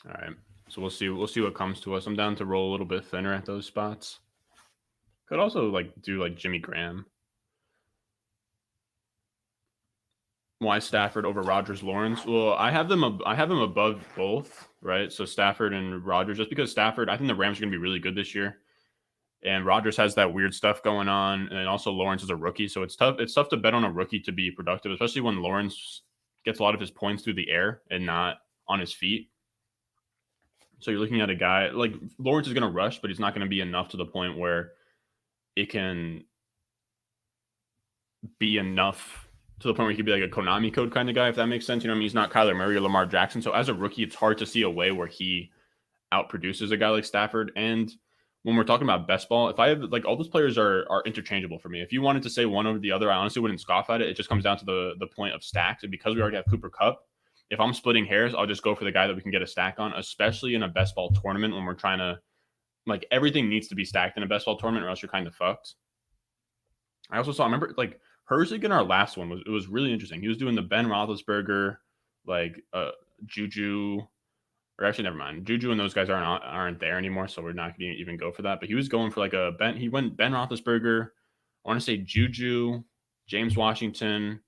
All right. So we'll see what comes to us. I'm down to roll a little bit thinner at those spots. Could also do Jimmy Graham. Why Stafford over Rodgers, Lawrence? Well, I have them above both, right? So Stafford and Rodgers, just because Stafford, I think the Rams are going to be really good this year. And Rodgers has that weird stuff going on, and also Lawrence is a rookie, so it's tough. It's tough to bet on a rookie to be productive, especially when Lawrence gets a lot of his points through the air and not on his feet. So you're looking at a guy like Lawrence is going to rush, but he's not going to be enough to the point where it can be enough to the point where he could be like a Konami code kind of guy, if that makes sense. You know what I mean? He's not Kyler Murray or Lamar Jackson. So as a rookie, it's hard to see a way where he outproduces a guy like Stafford. And when we're talking about best ball, if I have all those players are interchangeable for me. If you wanted to say one over the other, I honestly wouldn't scoff at it. It just comes down to the point of stacks. And because we already have Cooper Kupp, if I'm splitting hairs, I'll just go for the guy that we can get a stack on, especially in a best ball tournament when we're trying to everything needs to be stacked in a best ball tournament or else you're kind of fucked. I remember Herzig in our last one was really interesting. He was doing the Ben Roethlisberger, Juju, or actually never mind. Juju and those guys aren't there anymore, so we're not going to even go for that. But he was going for he went Ben Roethlisberger. I want to say Juju, James Washington,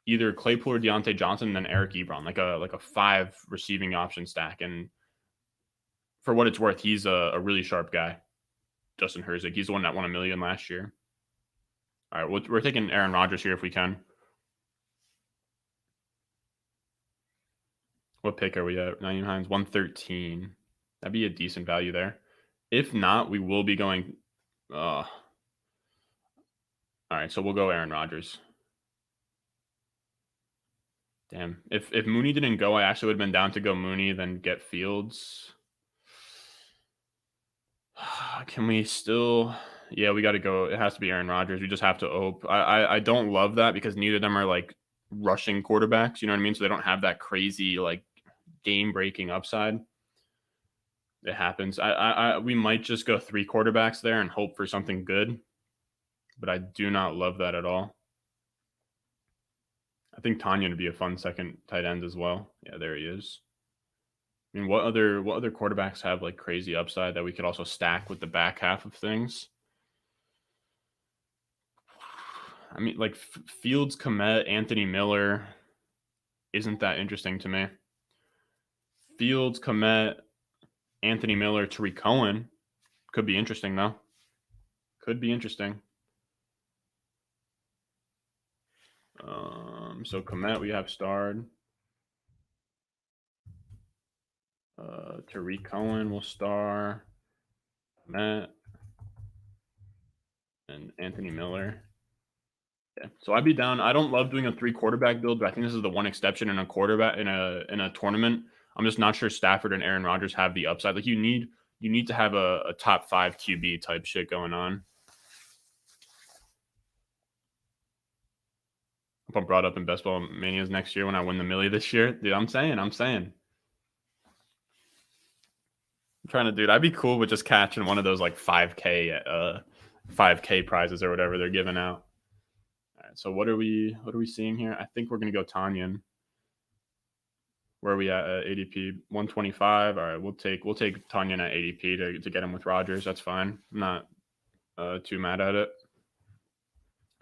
either Claypool or Deontay Johnson, and then Eric Ebron, like a 5 receiving option stack. And for what it's worth, he's a really sharp guy. Justin Herzig. He's the one that won $1 million last year. All right, we're taking Aaron Rodgers here if we can. What pick are we at? Naeem Hines, 113. That'd be a decent value there. If not, we will be going. All right, so we'll go Aaron Rodgers. Damn. If Mooney didn't go, I actually would have been down to go Mooney, then get Fields. Can we still? Yeah, we got to go. It has to be Aaron Rodgers. We just have to hope. I don't love that because neither of them are rushing quarterbacks. You know what I mean? So they don't have that crazy game-breaking upside. It happens. We might just go 3 quarterbacks there and hope for something good, but I do not love that at all. I think Tanya would be a fun second tight end as well. Yeah, there he is. I mean, what other quarterbacks have crazy upside that we could also stack with the back half of things? I mean, Fields, Komet, Anthony Miller isn't that interesting to me. Fields, Komet, Anthony Miller, Tariq Cohen could be interesting though. Could be interesting. So Komet we have starred. Tariq Cohen will star. Komet and Anthony Miller. Yeah. So I'd be down. I don't love doing a 3 quarterback build, but I think this is the one exception in a quarterback in a tournament. I'm just not sure Stafford and Aaron Rodgers have the upside. You need to have a top 5 QB type shit going on. If I'm brought up in Best Ball Manias next year when I win the Millie this year, dude, I'm saying. I'm trying to, dude, I'd be cool with just catching one of those 5K prizes or whatever they're giving out. All right, so what are we seeing here? I think we're gonna go Tanyan. Where are we at ADP? 125. All right, we'll take Tanyan at ADP to get him with Rodgers. That's fine. I'm not too mad at it.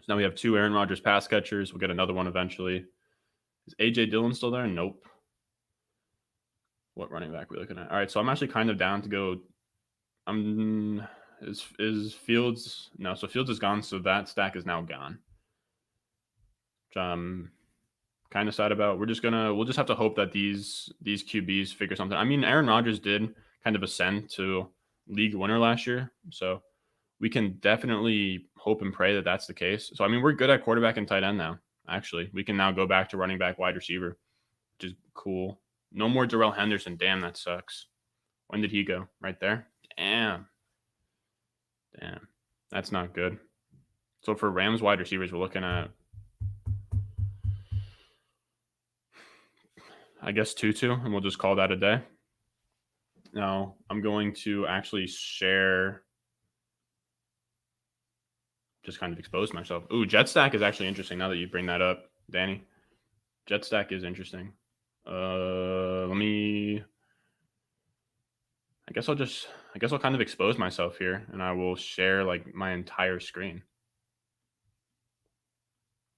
So now we have 2 Aaron Rodgers pass catchers. We'll get another one eventually. Is AJ Dillon still there? Nope. What running back are we looking at? All right, so I'm actually kind of down to go. Is Fields? No, so Fields is gone. So that stack is now gone. Which I'm kind of sad about. We'll just have to hope that these QBs figure something. I mean, Aaron Rodgers did kind of ascend to league winner last year, so we can definitely hope and pray that that's the case. So I mean, we're good at quarterback and tight end now. Actually, we can now go back to running back, wide receiver, which is cool. No more Darrell Henderson. Damn, that sucks. When did he go? Right there. Damn, that's not good. So for Rams wide receivers, we're looking at, I guess, Tutu, and we'll just call that a day. Now, I'm going to actually share, just kind of expose myself. Ooh, Jet Stack is actually interesting now that you bring that up, Danny. Jet Stack is interesting. I guess I'll kind of expose myself here, and I will share like my entire screen.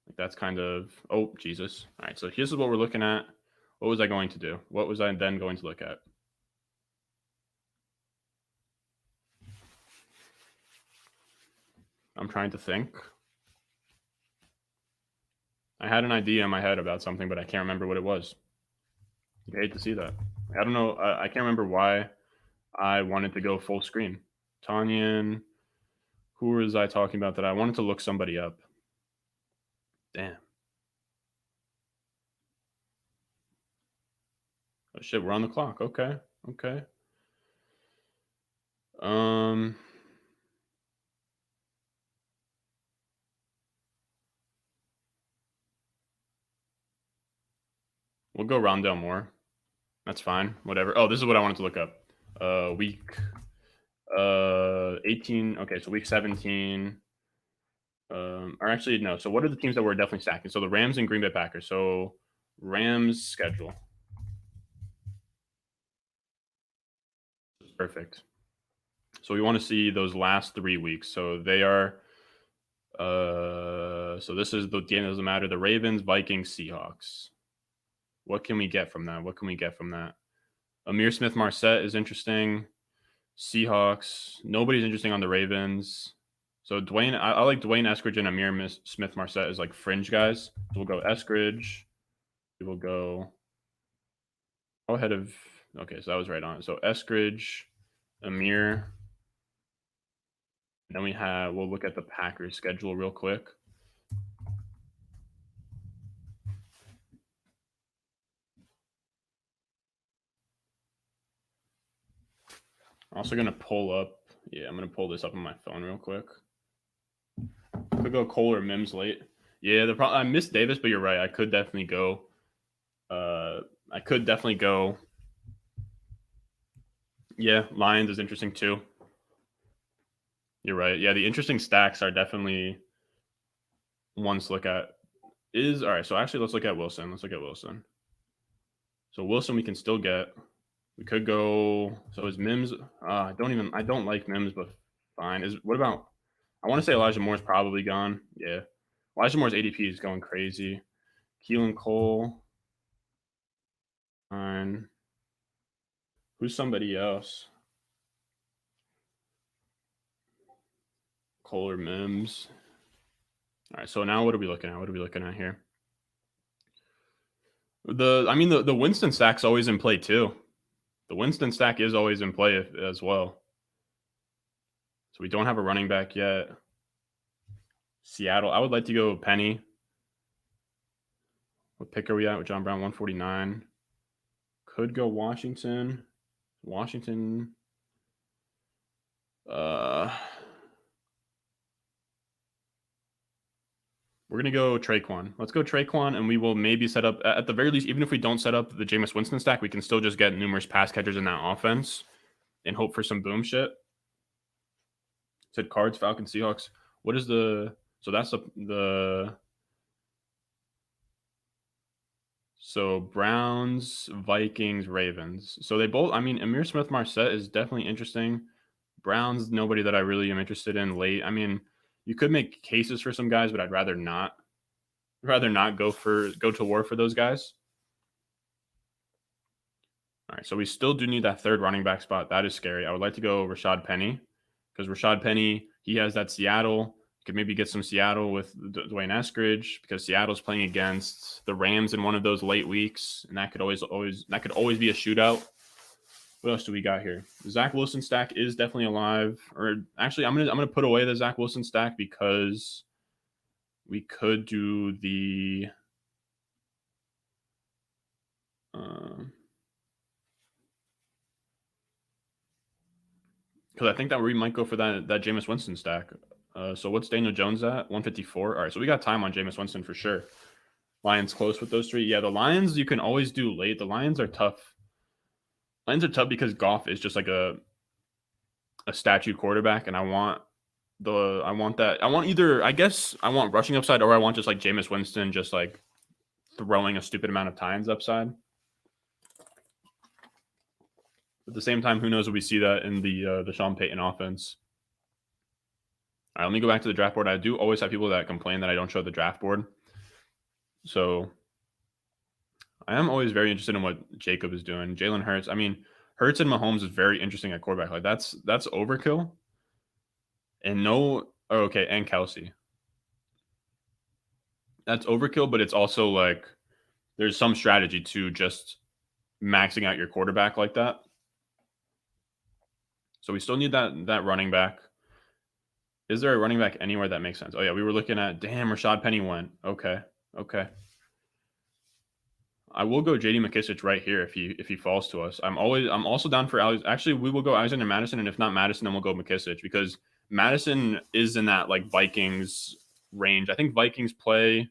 Like that's kind of, oh, Jesus. All right, so here's what we're looking at. What was I going to do? What was I then going to look at? I'm trying to think. I had an idea in my head about something, but I can't remember what it was. I hate to see that. I don't know. I can't remember why I wanted to go full screen. Tanyan, who was I talking about that I wanted to look somebody up? Damn. Oh shit, we're on the clock. Okay. We'll go Rondale Moore. That's fine. Whatever. Oh, this is what I wanted to look up. Week 18. Okay, so week 17. Or actually, no. So what are the teams that we're definitely stacking? So the Rams and Green Bay Packers. So Rams schedule. Perfect. So we want to see those last 3 weeks. So they are. So this is the game that doesn't matter. The Ravens, Vikings, Seahawks. What can we get from that? Amir Smith-Marset is interesting. Seahawks. Nobody's interesting on the Ravens. So Dwayne, I like Dwayne Eskridge and Amir Smith-Marset as like fringe guys. So we'll go Eskridge. We will go ahead of. Okay, so that was right on. So Eskridge, Amir. And then we'll look at the Packers schedule real quick. I'm also going to pull up. Yeah, I'm going to pull this up on my phone real quick. Could go Cole or Mims late. Yeah, I missed Davis, but you're right. I could definitely go. Yeah, Lions is interesting too. You're right. Yeah, the interesting stacks are definitely ones to look at. All right. So actually, let's look at Wilson. So Wilson, we can still get. We could go. So is Mims? I don't like Mims, but fine. What about? I want to say Elijah Moore's probably gone. Yeah, Elijah Moore's ADP is going crazy. Keelan Cole. Fine. Who's somebody else? Cole or Mims. All right. So now what are we looking at? Here? The Winston stack's always in play too. The Winston stack is always in play as well. So we don't have a running back yet. Seattle. I would like to go Penny. What pick are we at with John Brown? 149. Could go Washington. We're going to go Traquan. Let's go Traquan, and we will maybe set up, at the very least, even if we don't set up the Jameis Winston stack, we can still just get numerous pass catchers in that offense and hope for some boom shit. Said Cards, Falcons, Seahawks. What is the... So that's the... So Browns, Vikings, Ravens. So they both, I mean, Amir Smith-Marset is definitely interesting. Browns, nobody that I really am interested in late. I mean, you could make cases for some guys, but I'd rather not. Rather not go to war for those guys. All right, so we still do need that third running back spot. That is scary. I would like to go Rashad Penny because Rashad Penny, he has that Seattle. Could maybe get some Seattle with Dwayne Eskridge because Seattle's playing against the Rams in one of those late weeks, and that could always be a shootout. What else do we got here? The Zach Wilson stack is definitely alive. Or actually, I'm gonna put away the Zach Wilson stack because we could do the because I think that we might go for that Jameis Winston stack. So what's Daniel Jones at? 154. All right, so we got time on Jameis Winston for sure. Lions close with those three. Yeah, the Lions you can always do late. The Lions are tough. Lions are tough because Goff is just like a statue quarterback, and I want rushing upside, or I want just like Jameis Winston just like throwing a stupid amount of times upside. At the same time, who knows if we see that in the Sean Payton offense. All right, let me go back to the draft board. I do always have people that complain that I don't show the draft board. So I am always very interested in what Jacob is doing. Jalen Hurts. I mean, Hurts and Mahomes is very interesting at quarterback. Like that's overkill. And and Kelsey. That's overkill, but it's also like there's some strategy to just maxing out your quarterback like that. So we still need that running back. Is there a running back anywhere that makes sense? Oh yeah, we were looking at Rashad Penny went. Okay. I will go JD McKissic right here if he falls to us. I'm also down for Alex. Actually, we will go Alexander Madison, and if not Madison, then we'll go McKissic because Madison is in that like Vikings range. I think Vikings play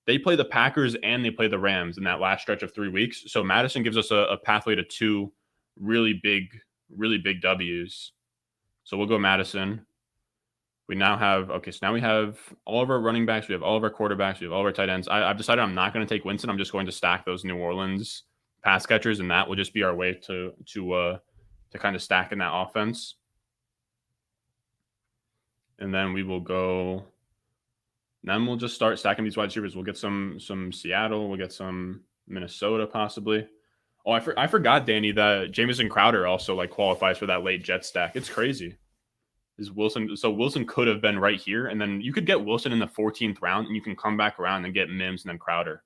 the Packers and they play the Rams in that last stretch of 3 weeks. So Madison gives us a pathway to 2 really big W's. So we'll go Madison. We now have so now we have all of our running backs, we have all of our quarterbacks, we have all of our tight ends. I've decided I'm not going to take Winston. I'm just going to stack those New Orleans pass catchers, and that will just be our way to kind of stack in that offense. And then we will go. Then we'll just start stacking these wide receivers. We'll get some Seattle. We'll get some Minnesota possibly. Oh, I forgot, Danny, that Jamison Crowder also like qualifies for that late Jet stack. It's crazy. Is Wilson? So Wilson could have been right here, and then you could get Wilson in the 14th round, and you can come back around and get Mims and then Crowder.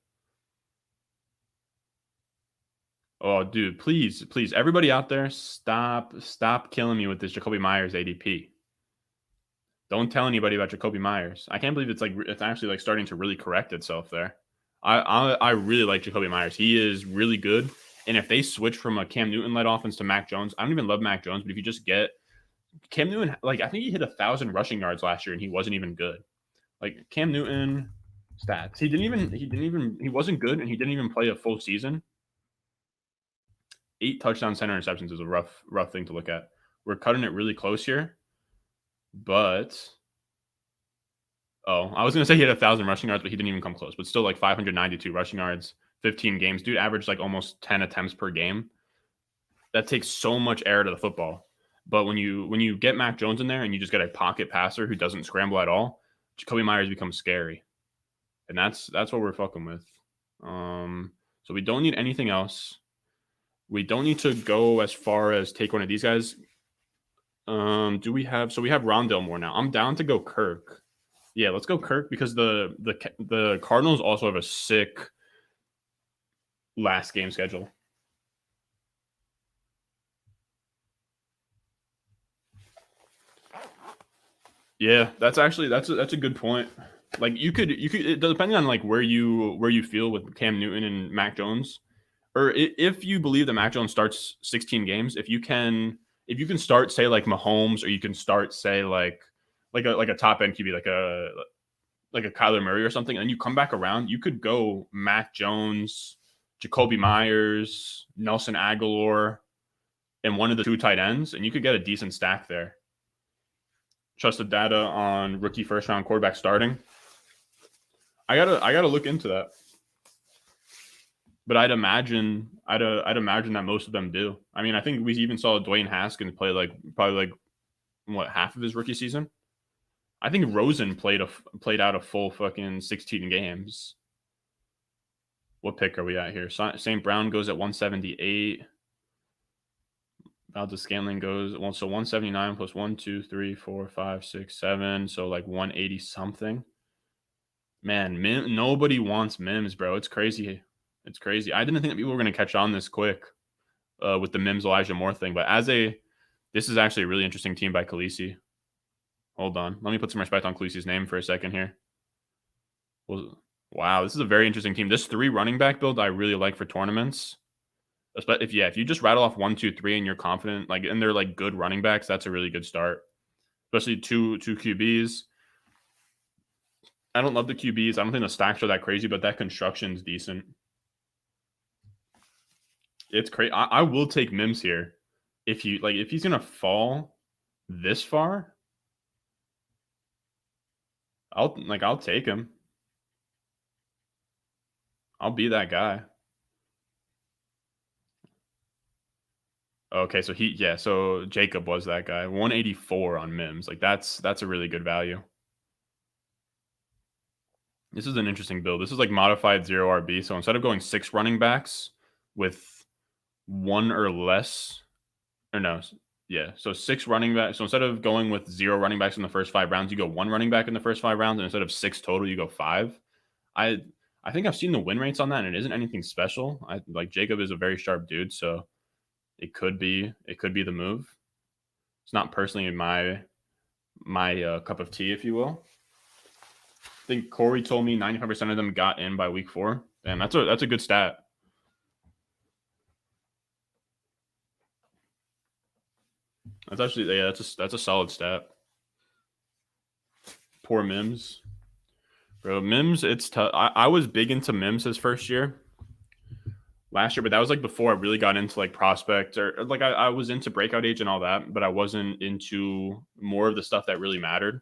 Oh, dude, please, everybody out there, stop killing me with this Jacoby Myers ADP. Don't tell anybody about Jacoby Myers. I can't believe it's actually like starting to really correct itself there. I really like Jacoby Myers. He is really good, and if they switch from a Cam Newton-led offense to Mac Jones, I don't even love Mac Jones, but if you just get Cam Newton, like I think he hit 1,000 rushing yards last year, and he wasn't even good. Like Cam Newton stats, he wasn't good, and he didn't even play a full season. 8 touchdowns, 10 interceptions is a rough thing to look at. We're cutting it really close here, but I was gonna say he had 1,000 rushing yards, but he didn't even come close. But still, like 592 rushing yards, 15 games. Dude averaged like almost 10 attempts per game. That takes so much air to the football. But when you get Mac Jones in there and you just get a pocket passer who doesn't scramble at all, Jacoby Myers becomes scary. And that's what we're fucking with. So we don't need anything else. We don't need to go as far as take one of these guys. We have Rondale Moore now. I'm down to go Kirk. Yeah, let's go Kirk because the Cardinals also have a sick last game schedule. Yeah, that's a good point. Like you could depending on like where you feel with Cam Newton and Mac Jones, or if you believe that Mac Jones starts 16 games, if you can start say like Mahomes, or you can start say like a top end QB like a Kyler Murray or something, and you come back around, you could go Mac Jones, Jacoby Myers, Nelson Aguilar, and one of the 2 tight ends, and you could get a decent stack there. Trusted data on rookie first round quarterback starting. I gotta look into that. But I'd imagine that most of them do. I mean, I think we even saw Dwayne Haskins play probably what, half of his rookie season. I think Rosen played out a full fucking 16 games. What pick are we at here? St. Brown goes at 178. Valdez Scanlon goes, well, so 179 plus 1, 2, 3, 4, 5, 6, 7. So like 180 something. Man, nobody wants Mims, bro. It's crazy. It's crazy. I didn't think that people were going to catch on this quick with the Mims Elijah Moore thing. But this is actually a really interesting team by Khaleesi. Hold on. Let me put some respect on Khaleesi's name for a second here. Well, wow, this is a very interesting team. This 3 running back build I really like for tournaments. If you just rattle off 1, 2, 3 and you're confident, and they're like good running backs, that's a really good start. Especially two QBs. I don't love the QBs. I don't think the stacks are that crazy, but that construction's decent. It's crazy. I will take Mims here. If he's gonna fall this far, I'll take him. I'll be that guy. Okay, so Jacob was that guy. 184 on Mims. That's a really good value. This is an interesting build. This is like modified 0 RB. So instead of going 6 running backs with 1 or less, or no, yeah, so 6 running backs. So instead of going with 0 running backs in the first 5 rounds, you go 1 running back in the first 5 rounds, and instead of 6 total, you go 5. I think I've seen the win rates on that, and it isn't anything special. Jacob is a very sharp dude, so it could be the move. It's not personally my cup of tea, if you will. I think Corey told me 95% of them got in by week 4, and that's a good stat. That's actually, yeah, that's a solid stat. Poor Mims, bro. Mims, it's tough. I was big into Mims his first year, last year, but that was like before I really got into like prospect, or like I was into breakout age and all that, but I wasn't into more of the stuff that really mattered,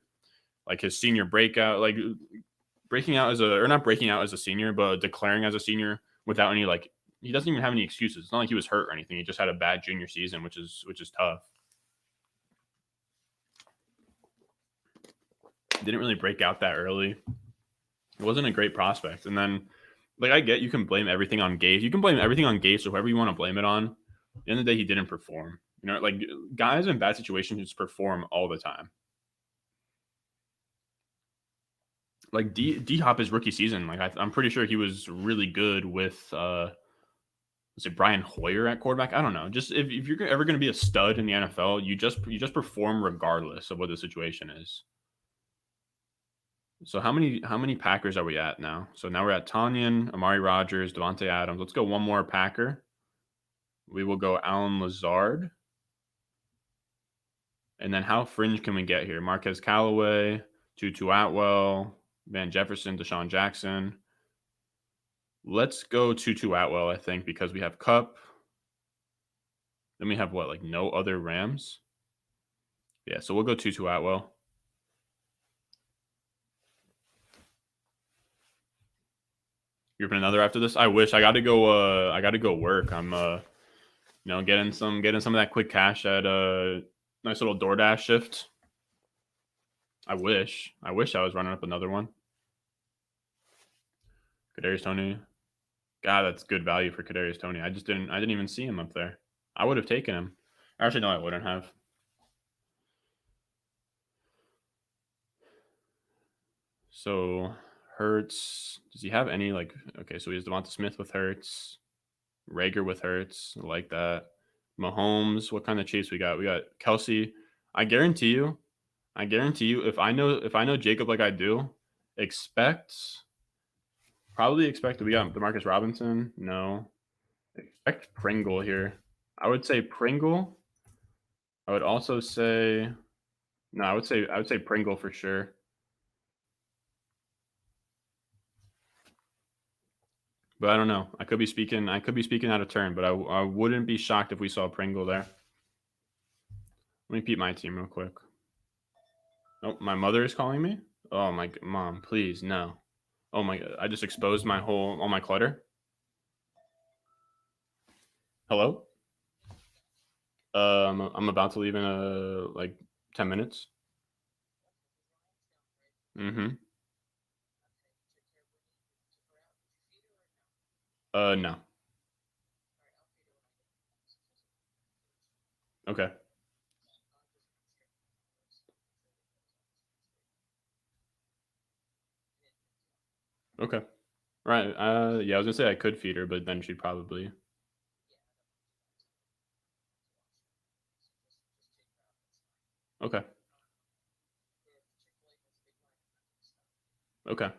like his senior breakout, like breaking out not breaking out as a senior, but declaring as a senior without any he doesn't even have any excuses. It's not like he was hurt or anything. He just had a bad junior season, which is tough. Didn't really break out that early. It wasn't a great prospect. And then, I get you can blame everything on Gase. You can blame everything on Gase, or whoever you want to blame it on. At the end of the day, he didn't perform. Guys in bad situations just perform all the time. D-Hop his rookie season, I'm pretty sure he was really good with was it Brian Hoyer at quarterback? I don't know. Just if you're ever going to be a stud in the NFL, you just perform regardless of what the situation is. So how many Packers are we at now? So now we're at Tanyan, Amari Rodgers, Devontae Adams. Let's go one more Packer. We will go Allen Lazard. And then how fringe can we get here? Marquez Callaway, Tutu Atwell, Van Jefferson, Deshaun Jackson. Let's go Tutu Atwell, I think, because we have Cup. Then we have no other Rams? Yeah, so we'll go Tutu Atwell. You're putting another after this? I wish. I got to go work. I'm getting some of that quick cash at a nice little DoorDash shift. I wish I was running up another one. Kadarius Toney. God, that's good value for Kadarius Toney. I didn't even see him up there. I would have taken him. Actually, no, I wouldn't have. So Hurts, does he have any okay, so he has Devonta Smith with Hurts, Rager with Hurts, I like that. Mahomes, what kind of chase we got? We got Kelsey. I guarantee you, if I know Jacob like I do, probably expect we got DeMarcus Robinson. No. Expect Pringle here. I would say Pringle. I would also say no, I would say Pringle for sure. But I don't know. I could be speaking out of turn, but I wouldn't be shocked if we saw Pringle there. Let me peep my team real quick. Oh, my mother is calling me? Oh my mom, please, no. Oh my god, I just exposed all my clutter. Hello? I'm about to leave in like 10 minutes. Mm-hmm. No. Okay. Okay. Right. Yeah, I was gonna say I could feed her, but then she'd probably. Okay. Okay.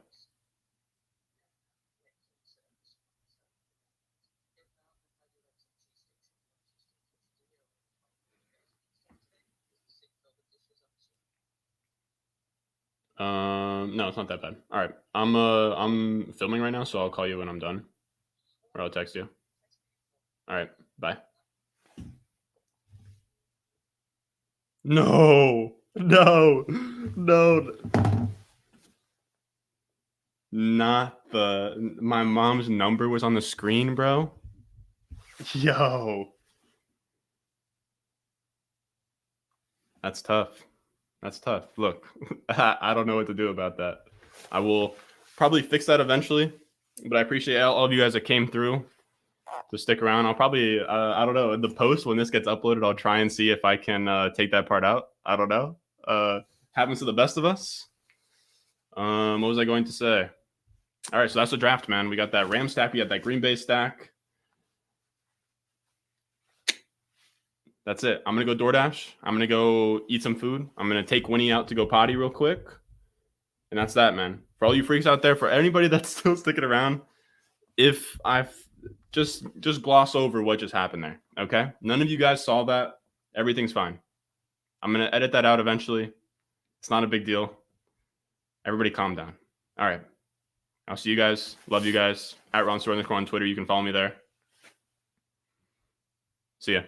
No, it's not that bad. All right. I'm filming right now, so I'll call you when I'm done, or I'll text you. All right. Bye. No. No. No. Not the my mom's number was on the screen, bro. Yo. That's tough. That's tough. Look, I don't know what to do about that. I will probably fix that eventually, but I appreciate all of you guys that came through to stick around. I'll probably, I don't know, in the post when this gets uploaded, I'll try and see if I can take that part out. I don't know. Happens to the best of us. What was I going to say? All right, so that's the draft, man. We got that Ram stack. We got that Green Bay stack. That's it. I'm going to go DoorDash. I'm going to go eat some food. I'm going to take Winnie out to go potty real quick. And that's that, man. For all you freaks out there, for anybody that's still sticking around, if I've just gloss over what just happened there, okay? None of you guys saw that. Everything's fine. I'm going to edit that out eventually. It's not a big deal. Everybody calm down. All right. I'll see you guys. Love you guys. @RonStore on Twitter. You can follow me there. See ya.